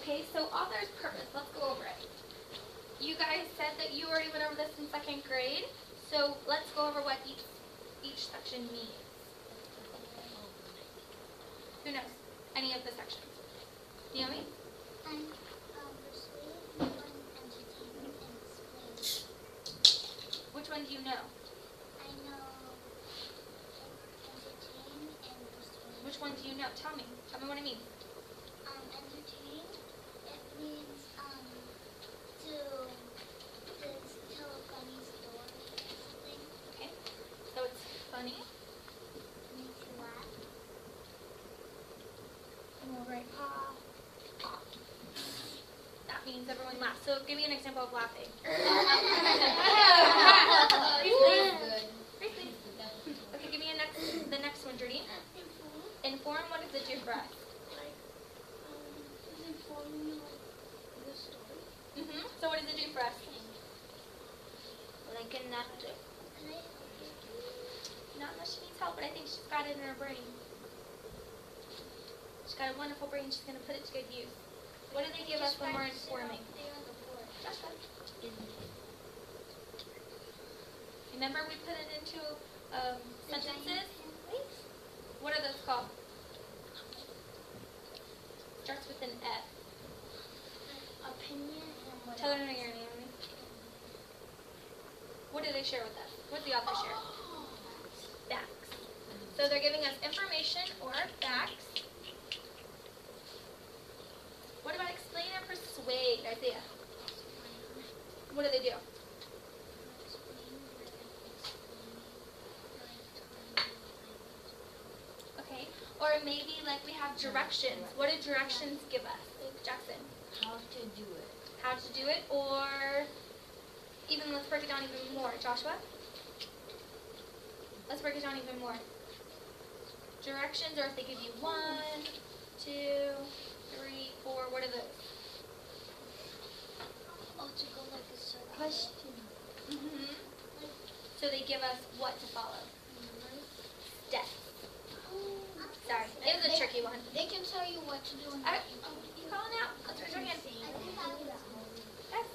Okay, so author's purpose. Let's go over it. You guys said that you already went over this in 2nd grade, so let's go over what each section means. Who knows any of the sections? Naomi? Persuade, inform, entertain, and explain. Which one do you know? I know entertain and persuade. Which one do you know? Tell me. Tell me what it means. Entertain, it means to tell a funny story or something. Okay. So it's funny. Makes you laugh. And we'll write pop. That means everyone laughs. So give me an example of laughing. Briefly. Okay, give me the next one, Judy. Inform, what does it do for us? Does inform you the story? So what does it do for us? Like enough to. Not unless she needs help, but I think she's got it in her brain. She's got a wonderful brain. She's going to put it to good use. What do they give us when we're informing? Joshua. Remember we put it into sentences? What are those called? Starts with an F. Opinion and what? Tell her your name. What do they share with us? What does the author share? Facts. So they're giving us information or facts. What about explain and persuade, Isaiah? What do they do? Okay. Or maybe like we have directions. What do directions give us? Jackson. How to do it. How to do it, or even let's break it down even more. Joshua? Let's break it down even more. Directions, or if they give you 1, 2, 3, 4, what are those? Oh, to go like a certain Question. So they give us what to follow? Steps. Sorry, it was a tricky one. They can tell you what to do and All right, what you you calling out? Let's raise our hand. Yes.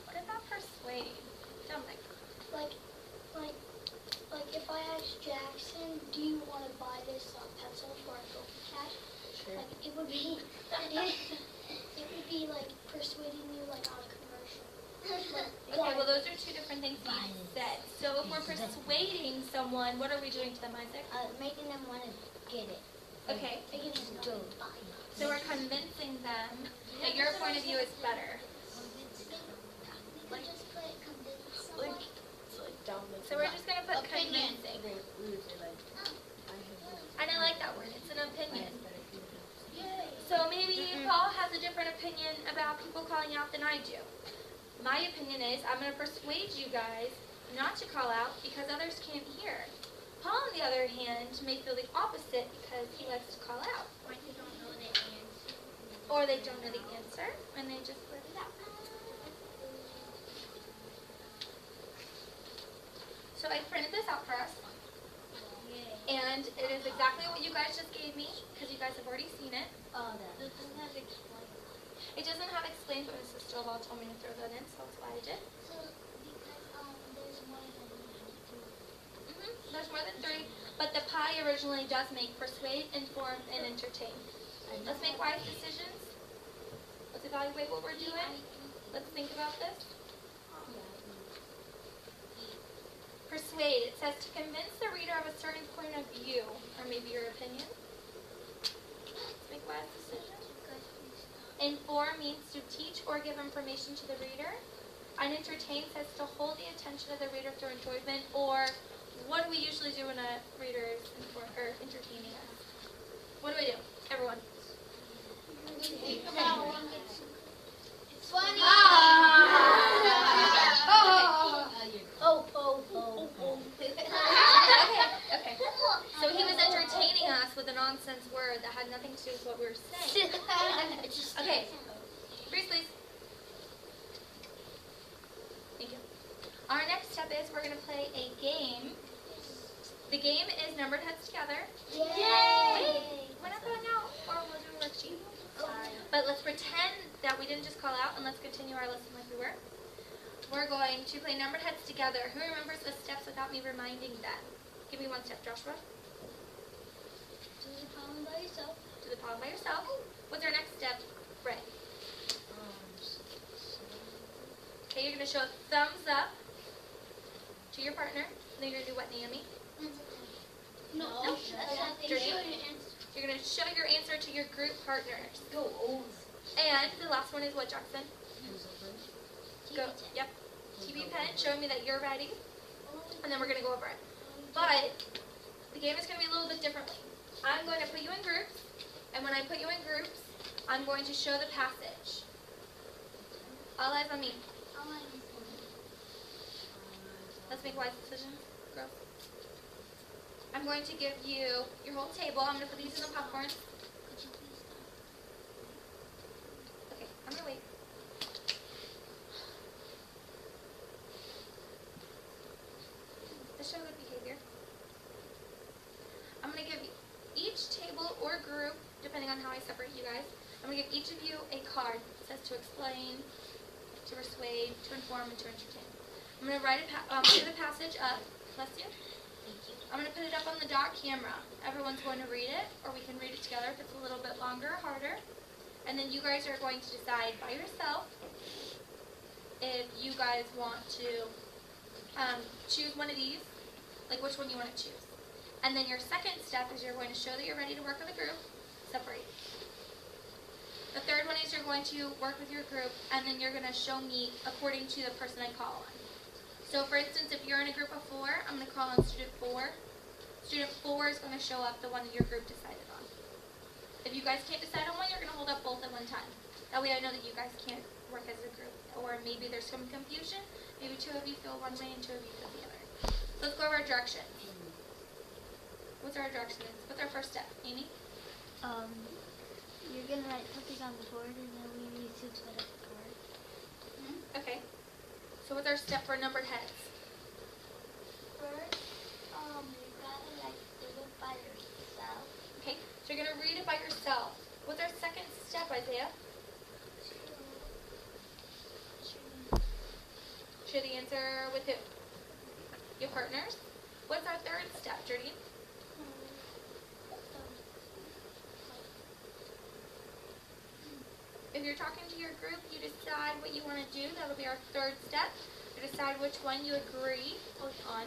What about persuade? Dominic. Like if I ask Jackson, do you want to buy this pencil for a gold cat? Sure. Like it would be like persuading you like on a commercial. Okay, well those are two different things that you said. So if we're persuading someone, what are we doing to them, Isaac? Making them want to get it. Okay, Making them buy it. so we're convincing them that your point of view is better. We could just put convince someone. So we're just going to put Opinion. convincing. We would say like, And I like that word. It's an opinion. Yay. So maybe Paul has a different opinion about people calling out than I do. My opinion is I'm going to persuade you guys not to call out because others can't hear. Paul, on the other hand, may feel the opposite because he likes to call out. Or you don't know the answer. Or they don't know the answer and they just let it out. So I printed this out for us. And it is exactly what you guys just gave me because you guys have already seen it. This doesn't have explain. It doesn't have explained, but Mrs. Stovall told me to throw that in, so that's why I did. So because there's more than 3. There's more than 3, but the pie originally does make persuade, inform, and entertain. Let's make wise decisions. Let's evaluate what we're doing. Let's think about this. Persuade, it says to convince the reader of a certain point of view, or maybe your opinion. Let's make wise decisions. Inform means to teach or give information to the reader. And entertain says to hold the attention of the reader through enjoyment, or what do we usually do when a reader is entertaining us? What do we do? Everyone. Think about one that's funny. Okay. So he was entertaining us with a nonsense word that had nothing to do with what we were saying. Okay. Freeze, please. Thank you. Our next step is we're going to play a game The game is numbered heads together. Yay! We're not going out, or we'll do a worksheet. But let's pretend that we didn't just call out, and let's continue our lesson like we were. We're going to play numbered heads together. Who remembers the steps without me reminding them? Give me one step, Joshua. Do the problem by yourself. Do the palm by yourself. What's our next step, Ray? Okay, you're going to show a thumbs up to your partner. Then you're going to do what, Naomi? No. Dirty. You're going to show your answer to your group partners. Go over. And the last one is what, Jackson? Go. Yep. TV pen, showing me that you're ready. And then we're going to go over it. But the game is going to be a little bit differently. I'm going to put you in groups. And when I put you in groups, I'm going to show the passage. All eyes on me. Let's make wise decisions, girls. I'm going to give you your whole table. I'm going to put these in the popcorn. Okay, I'm going to wait. This shows good behavior. I'm going to give each table or group, depending on how I separate you guys, I'm going to give each of you a card that says to explain, to persuade, to inform, and to entertain. I'm going to write the passage up. Bless you. Thank you. I'm going to put it up on the dot camera. Everyone's going to read it, or we can read it together if it's a little bit longer or harder. And then you guys are going to decide by yourself if you guys want to choose one of these, like which one you want to choose. And then your second step is you're going to show that you're ready to work with a group. Separate. The third one is you're going to work with your group, and then you're going to show me according to the person I call on. So for instance, if you're in a group of 4, I'm going to call on student 4. Student 4 is going to show up the one that your group decided on. If you guys can't decide on one, you're going to hold up both at one time. That way I know that you guys can't work as a group. Or maybe there's some confusion. Maybe 2 of you feel one way and 2 of you feel the other. So let's go over our directions. What's our directions? What's our first step? Amy? You're gonna write something on the board, and then we need to put up a card. Okay. So what's our step for numbered heads? First, you gotta do it by yourself. Okay. So you're going to read it by yourself. What's our second step, Isaiah? Share the answer with who? Your partners. What's our third step, Jordine? If you're talking to your group, you decide what you want to do. That'll be our third step. You decide which one you agree on.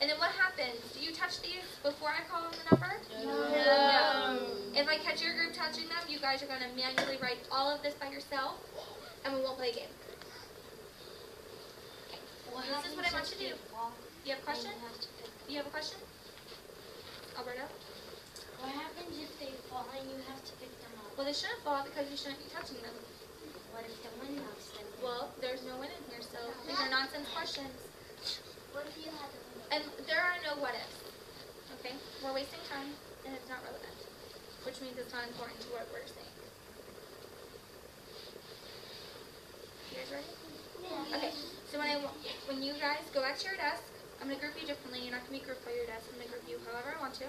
And then what happens? Do you touch these before I call on the number? No. If I catch your group touching them, you guys are going to manually write all of this by yourself, and we won't play a game. Okay. This is what I want you to do. You have a question? You have a question? Alberto? What happens if they fall and you have to pick them up? Well, they shouldn't fall because you shouldn't be touching them. What if the wind knocks them down? Well, there's no win in here, so these are nonsense questions. What if you had to And there are no what ifs. Okay? We're wasting time, and it's not relevant. Which means it's not important to what we're saying. You guys ready? Yeah. Okay. So when you guys go back to your desk, I'm going to group you differently. You're not going to be grouped by your desk. I'm going to group you however I want to.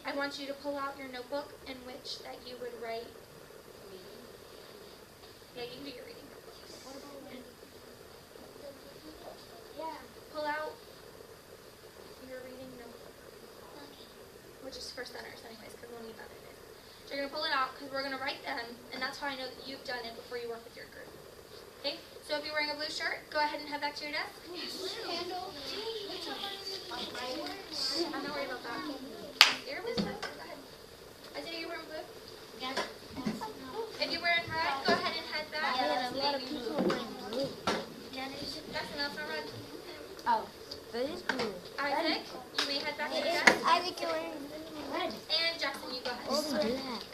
I want you to pull out your notebook in which that you would write. Yeah, you can do your reading. Yeah. Pull out your reading notebook, which is for centers anyways, because we'll need that in it. So you're going to pull it out because we're going to write them, and that's how I know that you've done it before you work with your group. Okay? So if you're wearing a blue shirt, go ahead and head back to your desk. Handle. I'm not worried about that. You're blue shirt. Go ahead. Isaiah, you're wearing blue? Yeah. If you're wearing red, go ahead and head back. Yeah, a lot of people are wearing blue. Jackson, that's not red. Oh, that is blue. Isaac, you may head back to your desk. I think you're wearing red. And Jackson, you go ahead. Black.